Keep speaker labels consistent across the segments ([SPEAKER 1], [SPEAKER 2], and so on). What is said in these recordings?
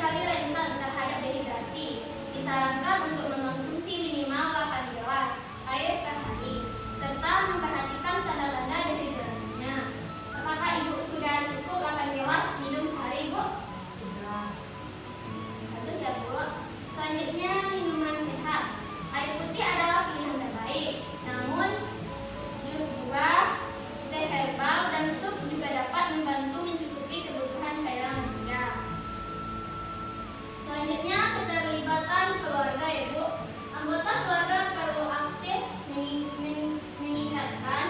[SPEAKER 1] seringkali rentan terhadap dehidrasi. Disarankan untuk mengonsumsi minimal 8 gelas air per hari, serta memperhatikan tanda-tanda dehidrasinya. Apakah Ibu sudah cukup 8 gelas minum sehari, Bu?
[SPEAKER 2] Sudah.
[SPEAKER 1] Bagus ya, Bu. Selanjutnya, minuman sehat. Air putih adalah pilihan terbaik. Namun, jus buah, teh herbal, dan sup juga dapat membantu mencukupi kebutuhan cairan lansia. Selanjutnya, keterlibatan keluarga ya, Bu. Anggota keluarga perlu aktif meningkatkan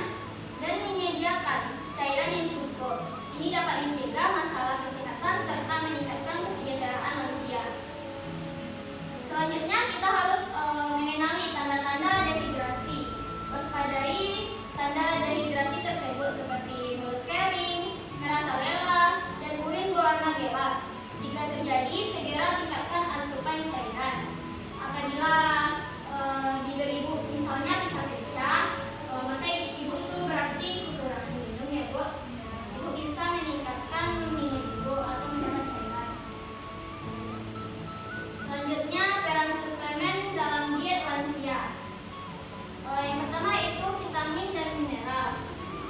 [SPEAKER 1] dan menyediakan cairan yang cukup. Ini dapat mencegah masalah kesehatan serta meningkatkan kesejahteraan lansia. Selanjutnya, kita harus mengenali tanda-tanda dehidrasi. Waspadai tanda dehidrasi tersebut seperti mulut kering, merasa lelah, dan urin berwarna gelap. Jika terjadi, segera tingkatkan asupan cairan. Apabila diberi Ibu misalnya pecah-pecah, maka Ibu itu berarti kekurangan minum ya, Bu. Ibu bisa meningkatkan minum Ibu atau menambah cairan. Selanjutnya, peran suplemen dalam diet lansia. Yang pertama itu vitamin dan mineral.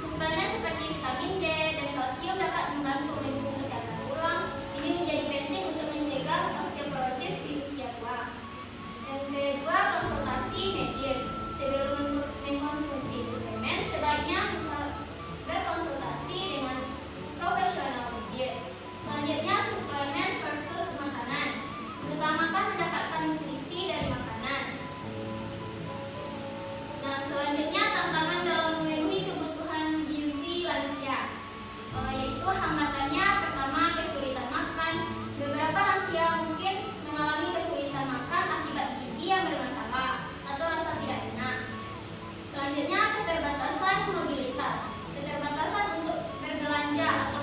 [SPEAKER 1] Suplemen seperti vitamin D dan kalsium dapat membantu mendukung kesehatan tulang. Ini menjadi penting untuk mencegah osteoporosis di usia tua. Yang kedua, konsultasi medis. Sebelum mengkonsumsi suplemen, sebaiknya berkonsultasi dengan profesional medis. Selanjutnya, suplemen versus makanan. Utamakan mendapatkan nutrisi dari makanan. Nah, selanjutnya tantangan dalam memenuhi kebutuhan gizi lansia, yaitu hambatannya pertama kesulitan makan. Beberapa lansia mungkin mengalami kesulitan makan akibat gizi yang bermasalah atau rasa tidak enak. Selanjutnya, keterbatasan mobilitas. Keterbatasan untuk berbelanja atau